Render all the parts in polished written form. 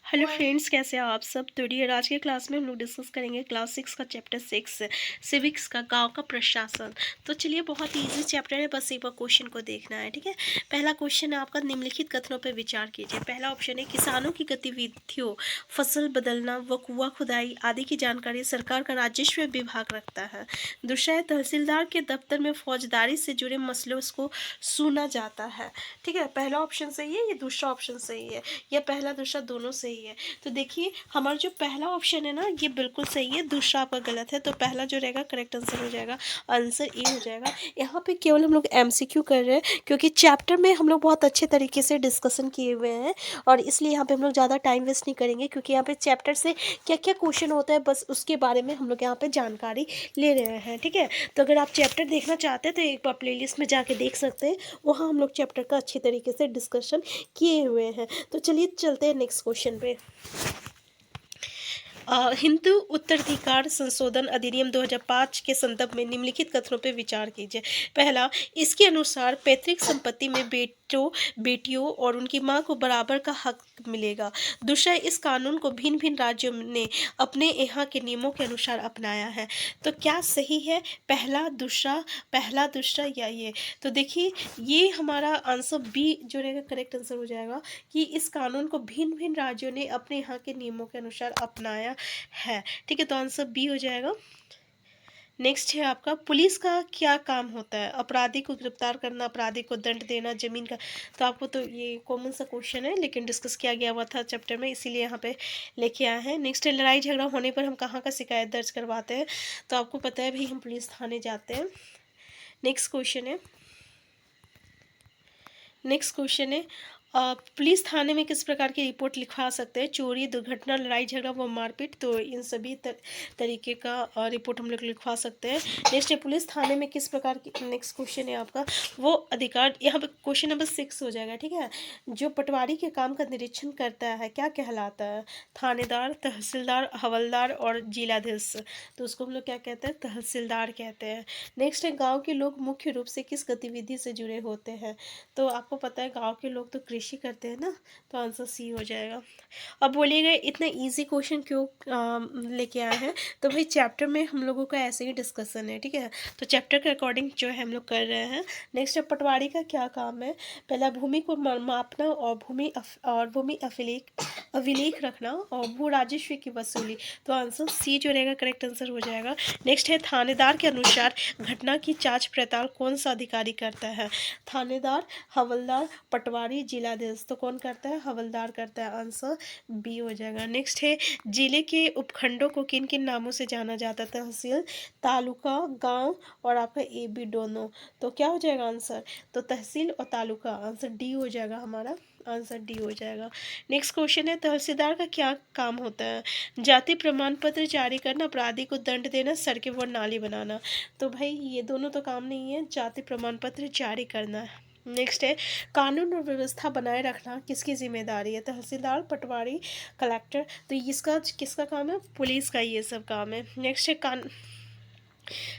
Hello friends, कैसे हैं आप सब। तो डियर, आज के क्लास में हम लोग डिस्कस करेंगे क्लास 6 का चैप्टर 6 सिविक्स का, गांव का प्रशासन। तो चलिए, बहुत ही इजी चैप्टर है, बस एक बार क्वेश्चन को देखना है। ठीक है, पहला क्वेश्चन है आपका, निम्नलिखित कथनों पर विचार कीजिए। पहला ऑप्शन है, किसानों की गतिविधियों, फसल बदलना व कुआं खुदाई आदि की जानकारी सरकार का राजस्व विभाग रखता है। दूसरा है, तहसीलदार के दफ्तर में फौजदारी से जुड़े मसलों को सुना जाता है। ठीक है, पहला ऑप्शन सही है, ये दूसरा ऑप्शन सही है, या पहला दूसरा दोनों सही है। तो देखिए, हमारा जो पहला ऑप्शन है ना, ये बिल्कुल सही है, दूसरा आपका गलत है। तो पहला जो रहेगा करेक्ट आंसर हो जाएगा, आंसर ए हो जाएगा। यहाँ पे केवल हम लोग एमसीक्यू कर रहे हैं, क्योंकि चैप्टर में हम लोग बहुत अच्छे तरीके से डिस्कशन किए हुए हैं, और इसलिए यहाँ पे हम लोग ज़्यादा टाइम वेस्ट नहीं करेंगे, क्योंकि यहाँ पे चैप्टर से क्या क्या क्वेश्चन होता है बस उसके बारे में हम लोग यहाँ पे जानकारी ले रहे हैं। ठीक है, तो अगर आप चैप्टर देखना चाहते हैं तो एक बार प्लेलिस्ट में जाके देख सकते हैं, वहाँ हम लोग चैप्टर का अच्छी तरीके से डिस्कशन किए हुए हैं। तो चलिए चलते हैं नेक्स्ट क्वेश्चन पे। हिंदू उत्तराधिकार संशोधन अधिनियम 2005 के संदर्भ में निम्नलिखित कथनों पर विचार कीजिए। पहला, इसके अनुसार पैतृक संपत्ति में बेटियों और उनकी मां को बराबर का हक मिलेगा। दूसरा, इस कानून को भिन्न भिन्न राज्यों ने अपने यहाँ के नियमों के अनुसार अपनाया है। तो क्या सही है, पहला दूसरा या ये। तो देखिए, ये हमारा आंसर बी जो रहेगा करेक्ट आंसर हो जाएगा, कि इस कानून को भिन्न भिन्न राज्यों ने अपने यहाँ के नियमों के अनुसार अपनाया है। ठीक है, तो आंसर बी हो जाएगा। नेक्स्ट है आपका, पुलिस का क्या काम होता है। अपराधी को गिरफ्तार करना, अपराधी को दंड देना, जमीन का। तो आपको तो ये कॉमन सा क्वेश्चन है, लेकिन डिस्कस किया गया हुआ था चैप्टर में, इसीलिए यहाँ पे लेके आए हैं। नेक्स्ट है, लड़ाई झगड़ा होने पर हम कहाँ का शिकायत दर्ज करवाते हैं। तो आपको पता है भाई, हम पुलिस थाने जाते हैं। नेक्स्ट क्वेश्चन है, पुलिस थाने में किस प्रकार की रिपोर्ट लिखवा सकते हैं। चोरी, दुर्घटना, लड़ाई झगड़ा व मारपीट। तो इन सभी तरीके का रिपोर्ट हम लोग लिखवा सकते हैं। नेक्स्ट है, पुलिस थाने में किस प्रकार की। नेक्स्ट क्वेश्चन है आपका, वो अधिकार, यहाँ पे क्वेश्चन नंबर 6 हो जाएगा। ठीक है, जो पटवारी के काम का निरीक्षण करता है क्या कहलाता है। थानेदार, तहसीलदार, हवलदार और जिलाधीश। तो उसको हम लोग क्या कहते हैं, तहसीलदार कहते हैं। नेक्स्ट है, गाँव के लोग मुख्य रूप से किस गतिविधि से जुड़े होते हैं। तो आपको पता है, गांव के लोग तो कृषि करते हैं ना, तो आंसर सी हो जाएगा। अब बोलिएगा, इतना इजी क्वेश्चन क्यों लेके आए हैं। तो भाई, चैप्टर में हम लोगों का ऐसे ही डिस्कशन है। ठीक है, तो चैप्टर के अकॉर्डिंग जो है हम लोग कर रहे हैं। नेक्स्ट है, पटवारी का क्या काम है। पहला, भूमि को मापना और भूमि अभिलेख रखना और भू राजस्व की वसूली। तो आंसर सी जो रहेगा करेक्ट आंसर हो जाएगा। नेक्स्ट है, थानेदार के अनुसार घटना की जांच पड़ताल कौन सा अधिकारी करता है। थानेदार, हवलदार, पटवारी, जिलाधीश। तो कौन करता है, हवलदार करता है, आंसर बी हो जाएगा। नेक्स्ट है, जिले के उपखंडों को किन किन नामों से जाना जाता है। तहसील, तालुका, गांव और आपका ए बी दोनों। तो क्या हो जाएगा आंसर, तो तहसील और तालुका, आंसर डी हो जाएगा हमारा, आंसर डी हो जाएगा। नेक्स्ट क्वेश्चन है, तहसीलदार का क्या काम होता है। जाति प्रमाण पत्र जारी करना, अपराधी को दंड देना, सड़कें व नाली बनाना। तो भाई, ये दोनों तो काम नहीं है, जाति प्रमाण पत्र जारी करना है। नेक्स्ट है, कानून और व्यवस्था बनाए रखना किसकी जिम्मेदारी है। तहसीलदार, पटवारी, कलेक्टर। तो इसका किसका काम है, पुलिस का ये सब काम है। नेक्स्ट है,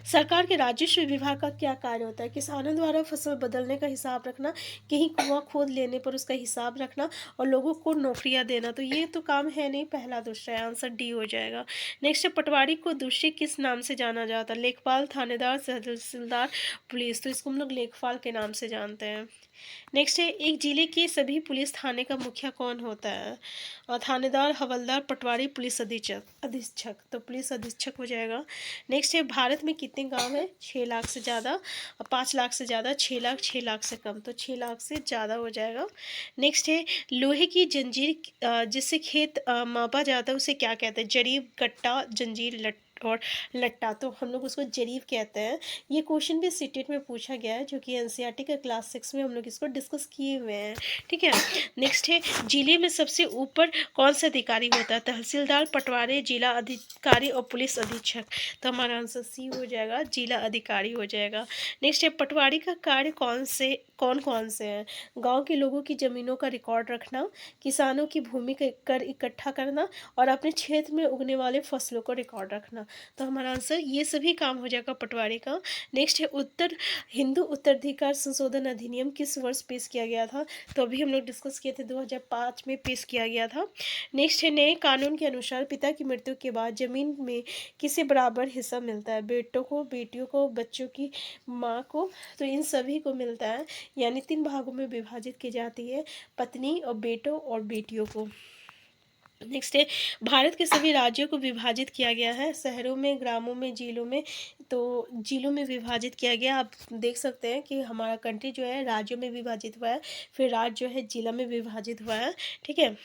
सरकार के राजस्व विभाग का क्या कार्य होता है। किसानों द्वारा फसल बदलने का हिसाब रखना, कहीं कुआं खोद लेने पर उसका हिसाब रखना और लोगों को नौकरियां देना। तो ये तो काम है नहीं, पहला दूसरा है, आंसर डी हो जाएगा। नेक्स्ट है, पटवारी को दूसरे किस नाम से जाना जाता है। लेखपाल, थानेदार, तहसीलदार, पुलिस। तो इसको हम लोग लेखपाल के नाम से जानते हैं। नेक्स्ट है, एक जिले के सभी पुलिस थाने का मुखिया कौन होता है। थानेदार, हवलदार, पटवारी, पुलिस अधीक्षक। तो पुलिस अधीक्षक हो जाएगा। नेक्स्ट है, भारत में कितने गांव हैं। 6 लाख से ज़्यादा, 5 लाख से ज़्यादा, 6 लाख, 6 लाख से कम। तो 6 लाख से ज़्यादा हो जाएगा। नेक्स्ट है, लोहे की जंजीर जिससे खेत मापा जाता है उसे क्या कहते हैं। जरीब, गट्टा, जंजीर और लट्टा। तो हम लोग उसको जरीब कहते हैं। ये क्वेश्चन भी सीटेट में पूछा गया है, जो कि एनसीईआरटी का क्लास 6 में हम लोग इसको डिस्कस किए हुए हैं। ठीक है, नेक्स्ट है, जिले में सबसे ऊपर कौन सा अधिकारी होता है। तहसीलदार, पटवारी, जिला अधिकारी और पुलिस अधीक्षक। तो हमारा आंसर सी हो जाएगा, जिला अधिकारी हो जाएगा। नेक्स्ट है, पटवारी का कार्य कौन कौन से हैं? गांव के लोगों की ज़मीनों का रिकॉर्ड रखना, किसानों की भूमि का कर इकट्ठा करना और अपने क्षेत्र में उगने वाले फसलों को रिकॉर्ड रखना। तो हमारा आंसर ये सभी काम हो जाएगा पटवारी का। नेक्स्ट है हिंदू उत्तराधिकार संशोधन अधिनियम किस वर्ष पेश किया गया था? तो अभी हम लोग डिस्कस किए थे, 2005 में पेश किया गया था। नेक्स्ट है नए कानून के अनुसार पिता की मृत्यु के बाद जमीन में किसे बराबर हिस्सा मिलता है? बेटों को, बेटियों को, बच्चों की माँ को? तो इन सभी को मिलता है, यानी 3 भागों में विभाजित की जाती है, पत्नी और बेटों और बेटियों को। नेक्स्ट है भारत के सभी राज्यों को विभाजित किया गया है, शहरों में, ग्रामों में, जिलों में। तो जिलों में विभाजित किया गया। आप देख सकते हैं कि हमारा कंट्री जो है राज्यों में विभाजित हुआ है, फिर राज्य जो है जिला में विभाजित हुआ है। ठीक है।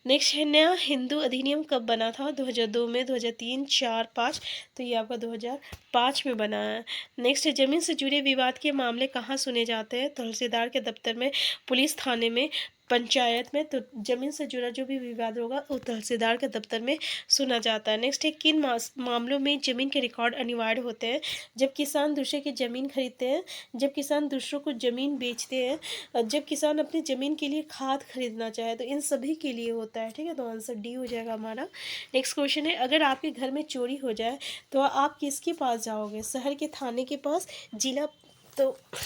नेक्स्ट है नया हिंदू अधिनियम कब बना था? 2002 में, 2003, 4, 5। तो ये आपका 2005 में बना है। नेक्स्ट है जमीन से जुड़े विवाद के मामले कहाँ सुने जाते हैं? तहसीलदार के दफ्तर में, पुलिस थाने में, पंचायत में। तो जमीन से जुड़ा जो भी विवाद होगा वो तहसीलदार के दफ्तर में सुना जाता है। नेक्स्ट है किन मामलों में जमीन के रिकॉर्ड अनिवार्य होते हैं? जब किसान दूसरे की जमीन खरीदते हैं, जब किसान दूसरों को जमीन बेचते हैं, जब किसान अपनी जमीन के लिए खाद खरीदना चाहे। तो इन सभी के लिए होता है। ठीक है, तो आंसर डी हो जाएगा हमारा। नेक्स्ट क्वेश्चन है अगर आपके घर में चोरी हो जाए तो आप किसके पास जाओगे? शहर के थाने के पास, जिला? तो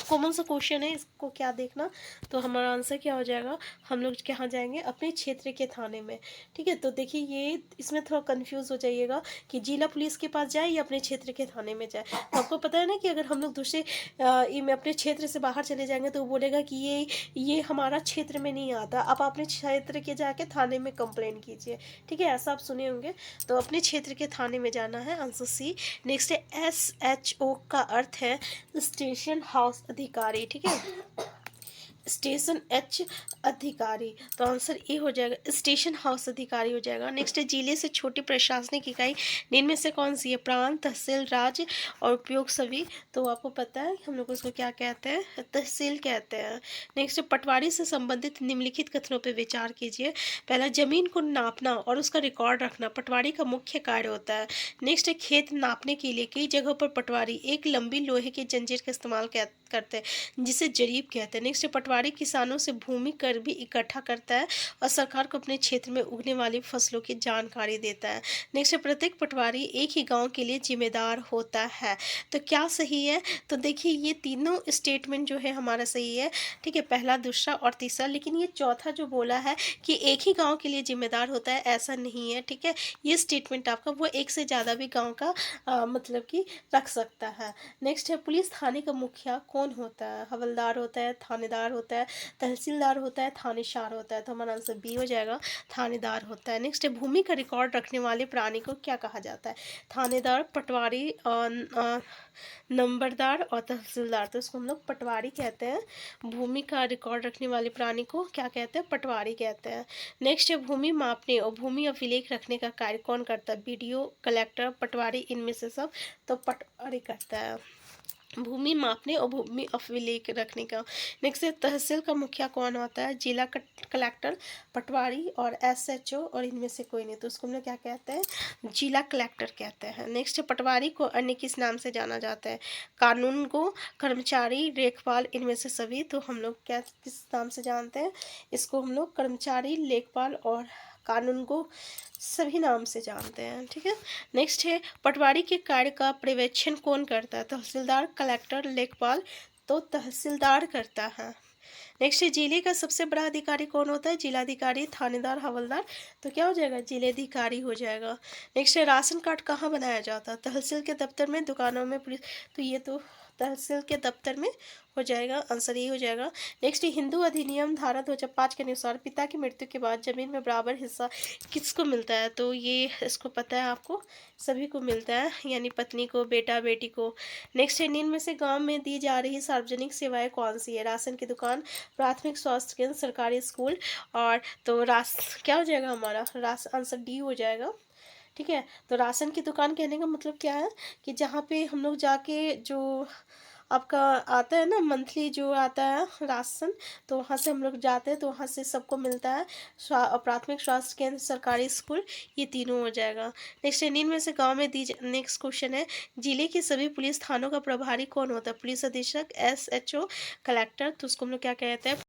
कॉमन सा क्वेश्चन है, इसको क्या देखना। तो हमारा आंसर क्या हो जाएगा? हम लोग कहाँ जाएंगे? अपने क्षेत्र के थाने में। ठीक है, तो देखिए ये इसमें थोड़ा कंफ्यूज हो जाइएगा कि जिला पुलिस के पास जाए या अपने क्षेत्र के थाने में जाए। तो आपको पता है ना कि अगर हम लोग दूसरे में अपने क्षेत्र से बाहर चले जाएंगे तो वो बोलेगा कि ये हमारा क्षेत्र में नहीं आता, आप अपने क्षेत्र के जाके थाने में कंप्लेन कीजिए। ठीक है, ऐसा आप सुने होंगे। तो अपने क्षेत्र के थाने में जाना है, आंसर सी। नेक्स्ट है SHO का अर्थ है स्टेशन हाउस अधिकारी। ठीक है, स्टेशन एच अधिकारी। तो आंसर ए हो जाएगा, स्टेशन हाउस अधिकारी हो जाएगा। नेक्स्ट है जिले से छोटी प्रशासनिक इकाई निम्न में से कौन सी है? प्रांत, तहसील, राज्य और उपयोग सभी। तो आपको पता है हम लोग उसको क्या कहते हैं? तहसील कहते हैं। नेक्स्ट है पटवारी से संबंधित निम्नलिखित कथनों पर विचार कीजिए। पहला, जमीन को नापना और उसका रिकॉर्ड रखना पटवारी का मुख्य कार्य होता है। नेक्स्ट है खेत नापने के लिए कई जगहों पर पटवारी एक लंबी लोहे की जंजीर का इस्तेमाल करते हैं जिसे जरीब कहते हैं। नेक्स्ट पटवारी किसानों से भूमि कर भी इकट्ठा करता है और सरकार को अपने क्षेत्र में उगने वाली फसलों की जानकारी देता है। नेक्स्ट प्रत्येक पटवारी एक ही गांव के लिए जिम्मेदार होता है। तो क्या सही है? तो देखिए ये तीनों स्टेटमेंट जो है हमारा सही है। ठीक है, पहला, दूसरा और तीसरा। लेकिन ये चौथा जो बोला है कि एक ही गाँव के लिए जिम्मेदार होता है, ऐसा नहीं है। ठीक है, ये स्टेटमेंट आपका वो एक से ज़्यादा भी गाँव का मतलब कि रख सकता है। नेक्स्ट है पुलिस थाने का मुखिया कौन होता है? हवलदार होता है, थानेदार होता है, तहसीलदार होता है, थानेशार होता है। तो हमारा आंसर बी हो जाएगा, थानेदार होता है। नेक्स्ट है भूमि का रिकॉर्ड रखने वाले प्राणी को क्या कहा जाता है? थानेदार, पटवारी, नंबरदार और तहसीलदार। तो इसको हम लोग पटवारी कहते हैं। भूमि का रिकॉर्ड रखने वाले प्राणी को क्या कहते हैं? पटवारी कहते हैं। नेक्स्ट है भूमि मापने और भूमि अभिलेख रखने का कार्य कौन करता है? BDO, कलेक्टर, पटवारी, इनमें से सब। तो पटवारी करता है भूमि मापने और भूमि अभिलेख रखने का। नेक्स्ट है तहसील का मुखिया कौन होता है? जिला कलेक्टर, पटवारी और SHO और इनमें से कोई नहीं। तो उसको हम लोग क्या कहते हैं? जिला कलेक्टर कहते हैं। नेक्स्ट है पटवारी को अन्य किस नाम से जाना जाता है? कानून को, कर्मचारी, लेखपाल, इनमें से सभी। तो हम लोग क्या किस नाम से जानते हैं इसको? हम लोग कर्मचारी, लेखपाल और कानून को सभी नाम से जानते हैं। ठीक है, नेक्स्ट है पटवारी के कार्य का पर्यवेक्षण कौन करता है? तहसीलदार, कलेक्टर, लेखपाल। तो तहसीलदार करता है। नेक्स्ट है जिले का सबसे बड़ा अधिकारी कौन होता है? जिलाधिकारी, थानेदार, हवलदार। तो क्या हो जाएगा? जिलाधिकारी हो जाएगा। नेक्स्ट है राशन कार्ड कहाँ बनाया जाता है? तहसील के दफ्तर में, दुकानों में, पुलिस। तो ये तो तहसील के दफ्तर में हो जाएगा, आंसर ये हो जाएगा। नेक्स्ट हिंदू अधिनियम धारा 2005 के अनुसार पिता की मृत्यु के बाद जमीन में बराबर हिस्सा किसको मिलता है? तो ये इसको पता है आपको, सभी को मिलता है, यानी पत्नी को, बेटा बेटी को। नेक्स्ट है निम्न में से गांव में दी जा रही सार्वजनिक सेवाएं कौन सी है? राशन की दुकान, प्राथमिक स्वास्थ्य केंद्र, सरकारी स्कूल और तो क्या हो जाएगा हमारा? आंसर डी हो जाएगा। ठीक है, तो राशन की दुकान कहने का मतलब क्या है कि जहाँ पे हम लोग जाके जो आपका आता है ना मंथली जो आता है राशन, तो वहाँ से हम लोग जाते हैं तो वहाँ से सबको मिलता है। प्राथमिक स्वास्थ्य केंद्र, सरकारी स्कूल, ये तीनों हो जाएगा। नेक्स्ट है, निम्न में से गाँव में नेक्स्ट क्वेश्चन है, जिले के सभी पुलिस थानों का प्रभारी कौन होता है? पुलिस अधीक्षक, SHO, कलेक्टर। तो उसको हम लोग क्या कहते हैं?